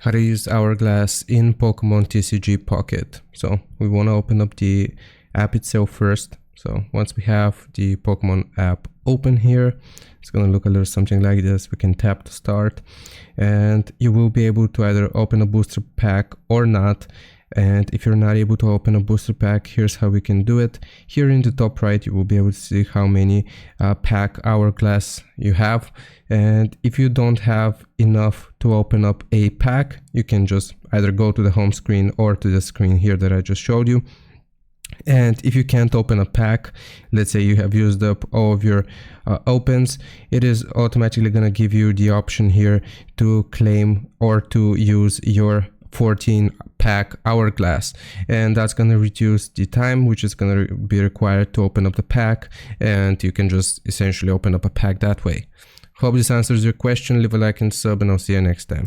how to use Hourglass in Pokemon TCG Pocket. So we want to open up the app itself first. So once we have the Pokemon app open here, it's going to look a little something like this. We can tap to start and you will be able to either open a booster pack or not. And if you're not able to open a booster pack, here's how we can do it. Here in the top right, you will be able to see how many pack hourglass you have. And if you don't have enough to open up a pack, you can just either go to the home screen or to the screen here that I just showed you. And if you can't open a pack, let's say you have used up all of your opens, it is automatically going to give you the option here to claim or to use your 14 pack hourglass, and that's going to reduce the time which is going to be required to open up the pack, and you can just essentially open up a pack that way. Hope this answers your question. Leave a like and sub, and I'll see you next time.